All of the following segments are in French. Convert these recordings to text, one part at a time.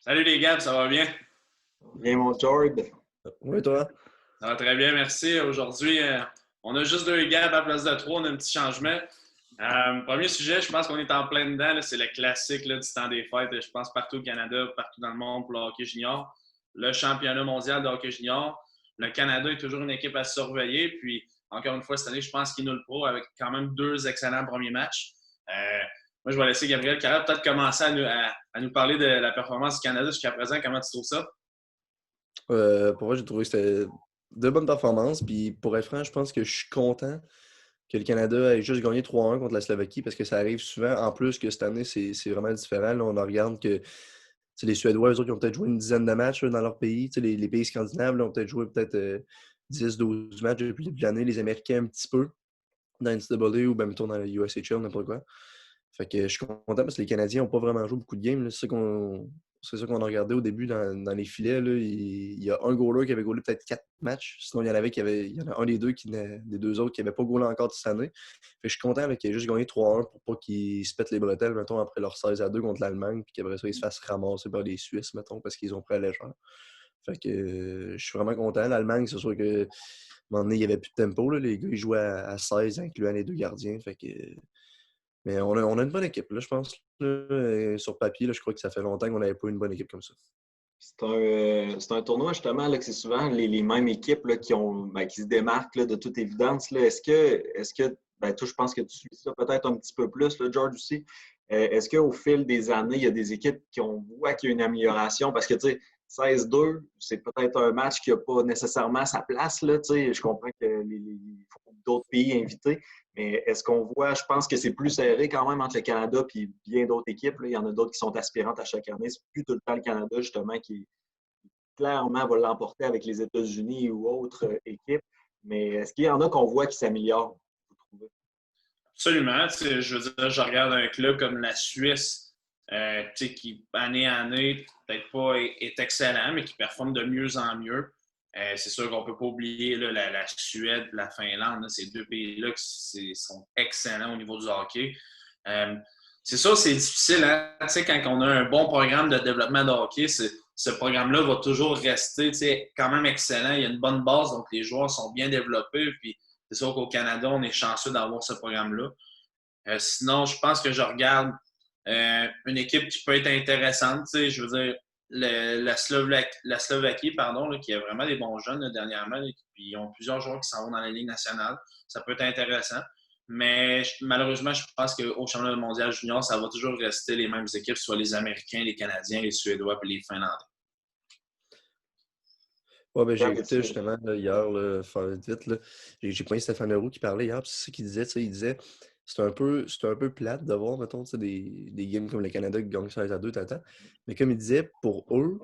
Salut les gars, ça va bien? Bien, mon Jord. Oui, toi? Ça va très bien, merci. Aujourd'hui, on a juste deux gars à la place de trois, on a un petit changement. Premier sujet, je pense qu'on est en plein dedans, là, c'est le classique là, du temps des fêtes, je pense partout au Canada, partout dans le monde pour le hockey junior. Le championnat mondial de hockey junior. Le Canada est toujours une équipe à surveiller. Puis, encore une fois, cette année, je pense qu'il nous le pro avec quand même deux excellents premiers matchs. Moi, je vais laisser Gabriel Carrère peut-être commencer à nous parler de la performance du Canada jusqu'à présent. Comment tu trouves ça? Pour moi, j'ai trouvé que c'était de bonnes performances. Puis pour être franc, je pense que je suis content que le Canada ait juste gagné 3-1 contre la Slovaquie parce que ça arrive souvent. En plus que cette année, c'est vraiment différent. Là, on en regarde que les Suédois, eux autres, ils ont peut-être joué une dizaine de matchs là, dans leur pays. Les pays scandinaves là, ont peut-être joué 10-12 matchs depuis le début de l'année. Les Américains un petit peu dans NCAA ou ben, mettons dans la USHL, n'importe quoi. Fait que je suis content parce que les Canadiens n'ont pas vraiment joué beaucoup de games. Là. C'est ça qu'on a regardé au début dans les filets. Là. Il y a un goaler qui avait goalé peut-être 4 matchs. Sinon, il y en a un des deux autres qui n'avait pas goalé encore cette année. Fait que je suis content qu'il ait juste gagné 3-1 pour pas qu'ils se pètent les bretelles, mettons, après leur 16-2 contre l'Allemagne, puis qu'après ça, ils se fassent ramasser par les Suisses, mettons, parce qu'ils ont pris à la légère. Fait que je suis vraiment content. L'Allemagne, c'est sûr que à un moment donné, il n'y avait plus de tempo. Là. Les gars, ils jouaient à 16, incluant les deux gardiens. Fait que mais on a une bonne équipe, là, je pense. Là, sur papier, là, je crois que ça fait longtemps qu'on n'avait pas une bonne équipe comme ça. C'est un tournoi, justement, là, que c'est souvent les mêmes équipes là, qui se démarquent là, de toute évidence. Là. Est-ce que toi, je pense que tu suis ça peut-être un petit peu plus, là, George aussi. Est-ce qu'au fil des années, il y a des équipes qu'on voit qu'il y a une amélioration? Parce que, tu sais, 16-2, c'est peut-être un match qui n'a pas nécessairement sa place. Là, tu sais. Je comprends il faut d'autres pays invités. Mais est-ce qu'on voit, je pense que c'est plus serré quand même entre le Canada et bien d'autres équipes. Là. Il y en a d'autres qui sont aspirantes à chaque année. C'est plus tout le temps le Canada, justement, qui clairement va l'emporter avec les États-Unis ou autres équipes. Mais est-ce qu'il y en a qu'on voit qui s'améliorent, vous trouvez? Absolument. Je veux dire, je regarde un club comme la Suisse, qui, année à année, peut-être pas est excellent, mais qui performe de mieux en mieux. C'est sûr qu'on ne peut pas oublier là, la Suède, la Finlande, là, ces deux pays-là qui sont excellents au niveau du hockey. C'est sûr, c'est difficile. Hein? Quand on a un bon programme de développement de hockey, ce programme-là va toujours rester quand même excellent. Il y a une bonne base, donc les joueurs sont bien développés. Puis c'est sûr qu'au Canada, on est chanceux d'avoir ce programme-là. Sinon, je pense que je regarde une équipe qui peut être intéressante. Je veux dire, la Slovaquie, pardon, là, qui a vraiment des bons jeunes là, dernièrement, là, puis ils ont plusieurs joueurs qui s'en vont dans la Ligue nationale. Ça peut être intéressant. Mais malheureusement, je pense qu'au championnat mondial junior, ça va toujours rester les mêmes équipes, soit les Américains, les Canadiens, les Suédois et les Finlandais. Ouais, ben, j'ai écouté justement là, hier, là, faire vite, là. J'ai pris Stéphane Leroux qui parlait hier, puis c'est ce qu'il disait. Il disait c'est un peu plate de voir, mettons, des games comme le Canada qui gagne 16-2, t'attends. Mais comme il disait, pour eux,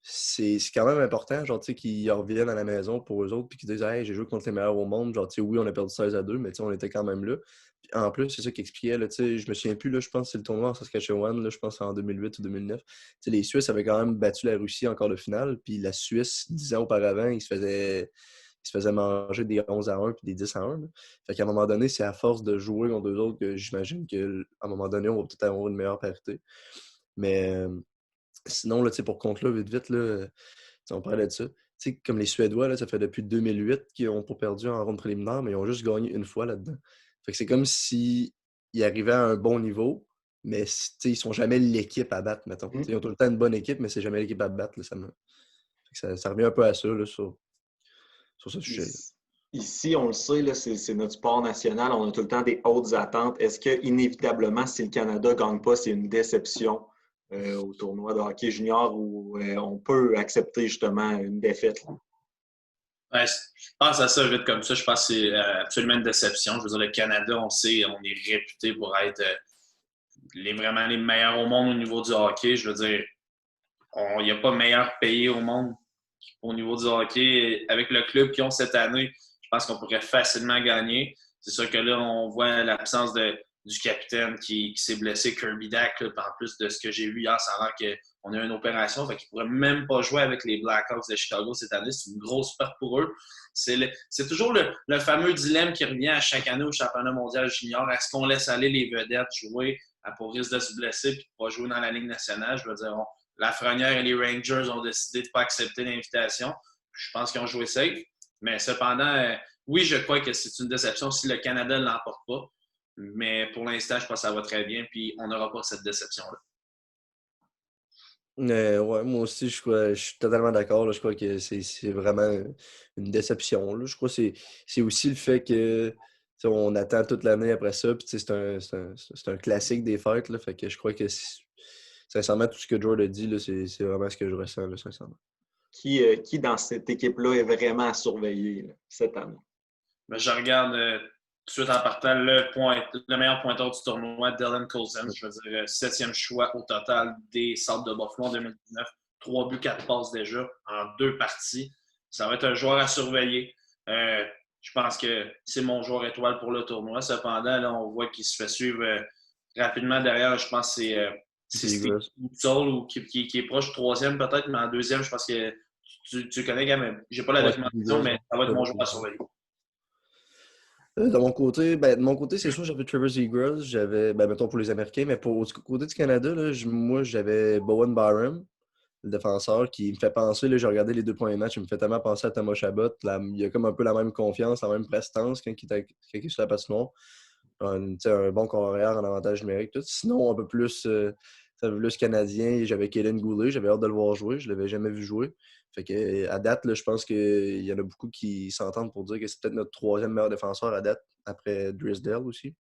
c'est quand même important, genre, tu sais, qu'ils reviennent à la maison pour eux autres, puis qu'ils disent, hey, j'ai joué contre les meilleurs au monde. Genre, tu sais, oui, on a perdu 16-2, mais tu sais, on était quand même là. Puis en plus, c'est ça qu'il expliquait, là, tu sais, je me souviens plus, là, je pense que c'est le tournoi en Saskatchewan, là, je pense en 2008 ou 2009. Tu sais, les Suisses avaient quand même battu la Russie en quart de finale, puis la Suisse, 10 ans auparavant, ils se faisaient manger des 11-1 puis des 10-1. Là. Fait qu'à un moment donné, c'est à force de jouer contre eux autres que j'imagine qu'à un moment donné, on va peut-être avoir une meilleure parité. Mais sinon, là, pour conclure vite, là, on parlait de ça. Comme les Suédois, là, ça fait depuis 2008 qu'ils n'ont pas perdu en ronde préliminaire, mais ils ont juste gagné une fois là-dedans. Fait que c'est comme s'ils arrivaient à un bon niveau, mais ils ne sont jamais l'équipe à battre, mettons. Ils ont tout le temps une bonne équipe, mais c'est jamais l'équipe à battre. Là, ça revient un peu à ça là, sur ce sujet-là. Ici, on le sait, là, c'est notre sport national. On a tout le temps des hautes attentes. Est-ce que, inévitablement, si le Canada ne gagne pas, c'est une déception au tournoi de hockey junior où on peut accepter justement une défaite? Ouais, je pense à ça vite comme ça. Je pense que c'est absolument une déception. Je veux dire, le Canada, on sait, on est réputé pour être vraiment les meilleurs au monde au niveau du hockey. Je veux dire, il n'y a pas meilleur pays au monde au niveau du hockey. Avec le club qu'ils ont cette année, je pense qu'on pourrait facilement gagner. C'est sûr que là, on voit l'absence du capitaine qui s'est blessé, Kirby Dack. Là, en plus de ce que j'ai vu hier, ça a l'air qu'on a une opération. Fait qu'il ne pourrait même pas jouer avec les Blackhawks de Chicago cette année. C'est une grosse perte pour eux. C'est toujours le fameux dilemme qui revient à chaque année au championnat mondial junior. Est-ce qu'on laisse aller les vedettes jouer pour risque de se blesser et de ne pas jouer dans la Ligue nationale? Je veux dire, Lafrenière et les Rangers ont décidé de ne pas accepter l'invitation. Je pense qu'ils ont joué safe. Mais cependant, oui, je crois que c'est une déception si le Canada ne l'emporte pas. Mais pour l'instant, je pense que ça va très bien. Puis on n'aura pas cette déception-là. Ouais, moi aussi, je suis totalement d'accord. Là. Je crois que c'est vraiment une déception. Là. Je crois que c'est aussi le fait que on attend toute l'année après ça. Puis c'est un classique des fêtes. Là, fait que je crois que sincèrement, tout ce que George a dit, là, c'est vraiment ce que je ressens, là, sincèrement. Qui dans cette équipe-là est vraiment à surveiller là, cette année? Mais je regarde tout de suite en partant le meilleur pointeur du tournoi, Dylan Cousins. Je veux dire, 7e choix au total des Sables de Buffalo en 2019. 3 buts, 4 passes déjà en 2 parties. Ça va être un joueur à surveiller. Je pense que c'est mon joueur étoile pour le tournoi. Cependant, là, on voit qu'il se fait suivre rapidement derrière. Je pense que c'est Steve Soul qui est proche 3e peut-être, mais en 2e, je pense que tu connais quand même. Je n'ai pas la documentation, mais ça va être mon joueur à surveiller. De mon côté, c'est sûr, j'avais Trevor Zegras, mettons pour les Américains, mais du côté du Canada, là, moi, j'avais Bowen Byram, le défenseur, qui me fait penser, là, j'ai regardé les 2 premiers matchs, il me fait tellement penser à Thomas Chabot. Il a comme un peu la même confiance, la même prestance quand il est sur la patinoire. Un bon corps arrière en avantage numérique. Tout. Sinon, un peu plus canadien, j'avais Kaden Goulet, j'avais hâte de le voir jouer, je ne l'avais jamais vu jouer. Fait que, à date, là, je pense qu'il y en a beaucoup qui s'entendent pour dire que c'est peut-être notre 3e meilleur défenseur à date, après Drysdale aussi.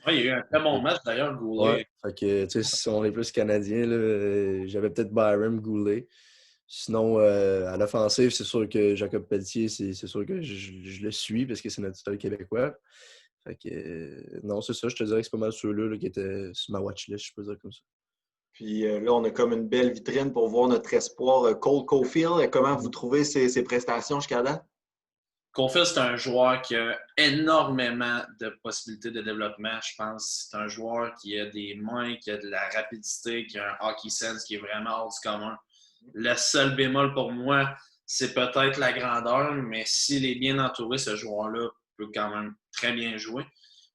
Oui, il y a eu un très bon match d'ailleurs, Goulet. Ouais, fait que, si on est plus canadien, j'avais peut-être Byram, Goulet. Sinon, à l'offensive, c'est sûr que Jacob Pelletier, c'est sûr que je le suis parce que c'est notre style québécois. Fait que, non, c'est ça, je te dirais que c'est pas mal ceux-là qui étaient sur ma watchlist, je peux dire comme ça. Puis là, on a comme une belle vitrine pour voir notre espoir Cole Caulfield. Comment vous trouvez ses prestations jusqu'à date? Caulfield, c'est un joueur qui a énormément de possibilités de développement, je pense. C'est un joueur qui a des mains, qui a de la rapidité, qui a un hockey sense qui est vraiment hors du commun. Le seul bémol pour moi, c'est peut-être la grandeur, mais s'il est bien entouré, ce joueur-là peut quand même très bien jouer.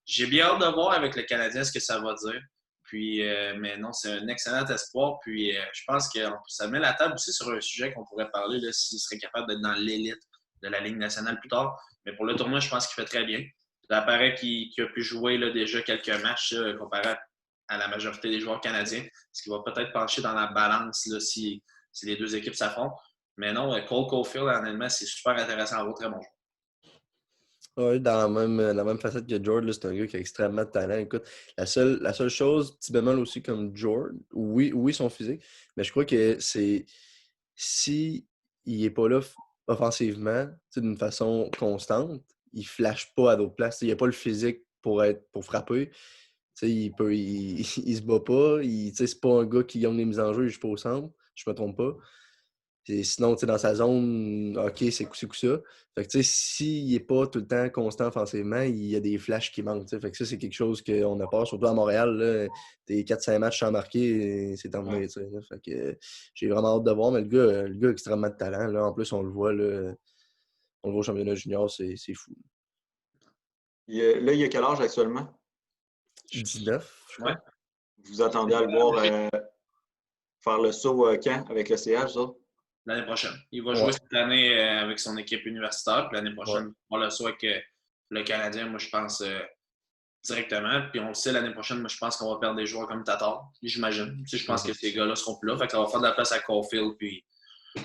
J'ai bien hâte de voir avec le Canadien ce que ça va dire. Puis, mais non, c'est un excellent espoir. Puis, je pense que ça met la table aussi sur un sujet qu'on pourrait parler s'il serait capable d'être dans l'élite de la Ligue nationale plus tard. Mais pour le tournoi, je pense qu'il fait très bien. Ça paraît qu'il a pu jouer déjà quelques matchs comparé à la majorité des joueurs canadiens, ce qui va peut-être pencher dans la balance si les 2 équipes s'affrontent. Mais non, Cole Caulfield, honnêtement, c'est super intéressant à voir, très bon joueur. Oui, dans la même facette que George, c'est un gars qui a extrêmement de talent. Écoute, la seule chose, petit bémol aussi comme George, oui, son physique, mais je crois que c'est si il n'est pas là offensivement, d'une façon constante, il ne flash pas à d'autres places. Il n'a pas le physique pour frapper. Il se bat pas. C'est pas un gars qui gagne les mises en jeu, je suis pas au centre. Je me trompe pas. Et sinon, dans sa zone, OK, c'est coup ça. Fait que, s'il n'est pas tout le temps constant offensivement, il y a des flashs qui manquent. Fait que ça, c'est quelque chose qu'on a peur, surtout à Montréal. Là, tes 4-5 matchs sans marquer, c'est terminé. Fait que j'ai vraiment hâte de voir, mais le gars a extrêmement de talent. Là. En plus, on le voit, au championnat junior, c'est fou. Il y a quel âge actuellement? 19, je crois. Ouais. Vous attendez à le voir faire le saut quand avec le CH, ça? L'année prochaine. Il va jouer cette année avec son équipe universitaire. Puis l'année prochaine, on le soit que le Canadien, moi, je pense directement. Puis on le sait, l'année prochaine, moi, je pense qu'on va perdre des joueurs comme Tatar, j'imagine. Je pense que ces gars-là seront plus là. Fait que ça va faire de la place à Caulfield.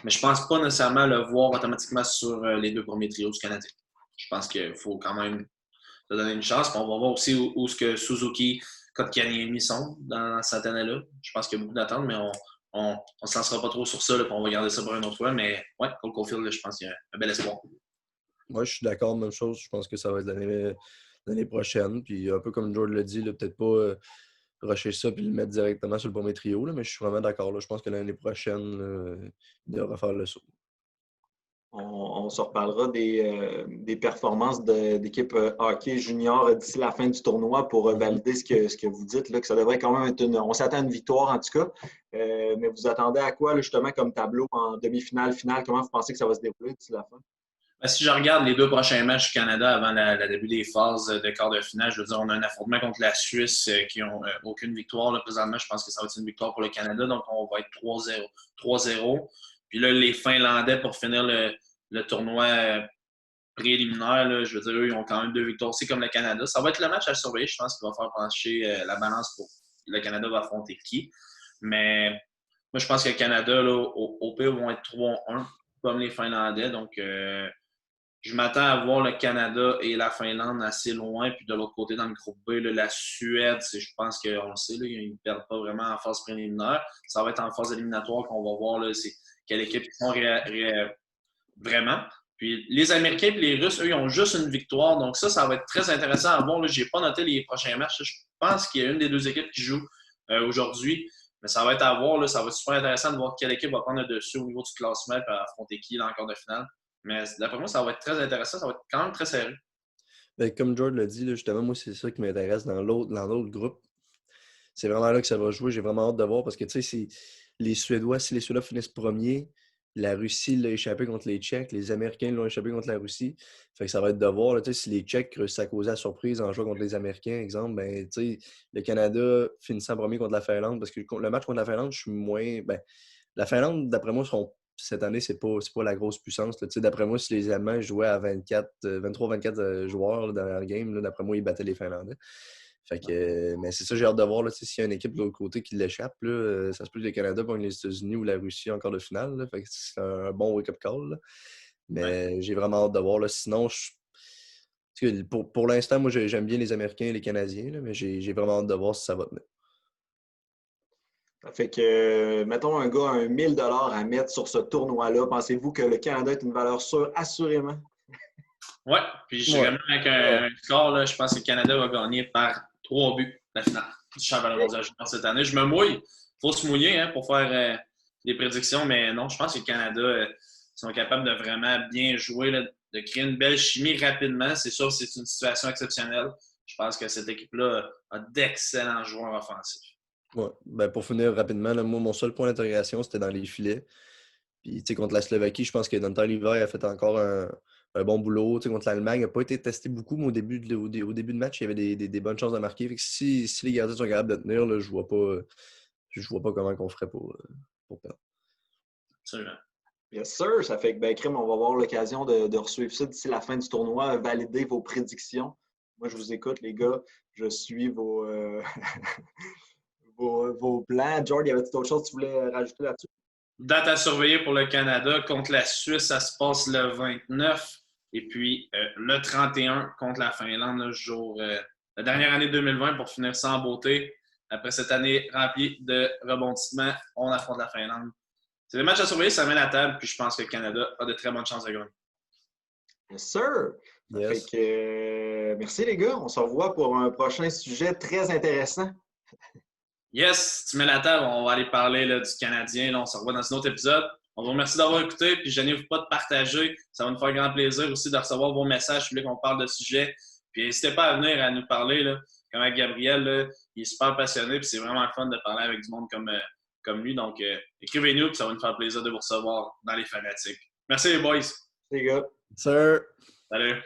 Mais je pense pas nécessairement le voir automatiquement sur les 2 premiers trios du Canadien. Je pense qu'il faut quand même se donner une chance. Puis on va voir aussi où ce que Suzuki, Kotkaniemi sont dans cette année-là. Je pense qu'il y a beaucoup d'attentes, mais on ne se lancera pas trop sur ça, on va garder ça pour une autre fois. Mais ouais, Cole Caulfield, je pense qu'il y a un bel espoir. Moi, je suis d'accord, même chose. Je pense que ça va être l'année prochaine. Puis un peu comme George l'a dit, peut-être pas rusher ça et le mettre directement sur le premier trio, mais je suis vraiment d'accord. Je pense que l'année prochaine, il devra faire le saut. On se reparlera des performances d'équipe hockey junior d'ici la fin du tournoi pour valider ce que vous dites, là, que ça devrait quand même être on s'attend à une victoire en tout cas. Mais vous attendez à quoi, là, justement, comme tableau en demi-finale, finale? Comment vous pensez que ça va se dérouler d'ici la fin? Si je regarde les 2 prochains matchs du Canada avant le début des phases de quart de finale, je veux dire, on a un affrontement contre la Suisse qui n'ont aucune victoire. Là, présentement, je pense que ça va être une victoire pour le Canada, donc on va être 3-0. 3-0. Puis là, les Finlandais, pour finir le tournoi préliminaire, là, je veux dire, eux, ils ont quand même 2 victoires aussi comme le Canada. Ça va être le match à surveiller, je pense, qui va faire pencher la balance pour le Canada va affronter qui. Mais moi, je pense que le Canada, là, au pire, vont être 3-1 comme les Finlandais. Donc, je m'attends à voir le Canada et la Finlande assez loin. Puis de l'autre côté, dans le groupe B, là, la Suède, je pense qu'on le sait, là, ils ne perdent pas vraiment en phase préliminaire. Ça va être en phase éliminatoire qu'on va voir là, quelle équipe ils sont vraiment. Puis les Américains et les Russes, eux, ils ont juste une victoire. Donc ça va être très intéressant à voir. Je n'ai pas noté les prochains matchs. Je pense qu'il y a une des 2 équipes qui joue aujourd'hui. Mais ça va être à voir. Là, ça va être super intéressant de voir quelle équipe va prendre le dessus au niveau du classement et affronter qui là, en quart de finale. Mais d'après moi, ça va être très intéressant. Ça va être quand même très serré. Ben, comme George l'a dit, là, justement, moi, c'est ça qui m'intéresse dans l'autre groupe. C'est vraiment là que ça va jouer. J'ai vraiment hâte de voir parce que, tu sais, si les Suédois finissent premiers, la Russie l'a échappé contre les Tchèques, les Américains l'ont échappé contre la Russie. Fait que ça va être de voir, là, si les Tchèques réussissent à causer la surprise en jouant contre les Américains, exemple, ben, tu sais, le Canada finissant premier contre la Finlande, parce que le match contre la Finlande, je suis moins. Ben, la Finlande, d'après moi, cette année, c'est pas la grosse puissance. D'après moi, si les Allemands jouaient à 23-24 joueurs là, dans la game, là, d'après moi, ils battaient les Finlandais. Fait que, mais c'est ça, j'ai hâte de voir s'il y a une équipe de l'autre côté qui l'échappe. Ça se peut que le Canada pogne les États-Unis ou la Russie en quart de finale. Là, fait que c'est un bon wake-up call. Là. Mais j'ai vraiment hâte de voir. Là. Sinon, pour l'instant, moi, j'aime bien les Américains et les Canadiens, là, mais j'ai vraiment hâte de voir si ça va tenir. Ça fait que, mettons, un gars a 1 000 $ à mettre sur ce tournoi-là. Pensez-vous que le Canada est une valeur sûre, assurément? Oui, puis je dirais même avec un score, là, je pense que le Canada va gagner par 3 buts la finale du championnat mondial junior cette année. Je me mouille. Il faut se mouiller pour faire des prédictions, mais non, je pense que le Canada sont capables de vraiment bien jouer, là, de créer une belle chimie rapidement. C'est sûr que c'est une situation exceptionnelle. Je pense que cette équipe-là a d'excellents joueurs offensifs. Ouais. Ben, pour finir rapidement, là, moi, mon seul point d'interrogation, c'était dans les filets. Puis, contre la Slovaquie, je pense que Dante Oliver a fait encore un bon boulot. Contre l'Allemagne, il n'a pas été testé beaucoup, mais au début de match, il y avait des bonnes chances de marquer. Fait que si les gardiens sont capables de tenir, là, je vois pas comment on ferait pour perdre. Absolument. Yes, sir. Ça fait que, Crime, on va avoir l'occasion de resuivre ça d'ici la fin du tournoi, valider vos prédictions. Moi, je vous écoute, les gars. Je suis vos plans. George, y avait-il autre chose que tu voulais rajouter là-dessus? Date à surveiller pour le Canada. Contre la Suisse, ça se passe le 29. Et puis le 31 contre la Finlande, la dernière année 2020 pour finir sans beauté. Après cette année remplie de rebondissements, on affronte la Finlande. C'est des matchs à surveiller, ça mène à table. Puis je pense que le Canada a de très bonnes chances de gagner. Yes, sir. Yes. Fait que, merci, les gars. On se revoit pour un prochain sujet très intéressant. Yes, tu mets la table, on va aller parler là, du Canadien. Là, on se revoit dans un autre épisode. On vous remercie d'avoir écouté, puis gênez-vous pas de partager. Ça va nous faire grand plaisir aussi de recevoir vos messages. Si vous voulez qu'on parle de sujet. Puis n'hésitez pas à venir à nous parler. Là. Comme avec Gabriel, là, il est super passionné, puis c'est vraiment le fun de parler avec du monde comme lui. Donc, écrivez-nous, puis ça va nous faire plaisir de vous recevoir dans les fanatiques. Merci les boys. Les gars. Sir. Salut.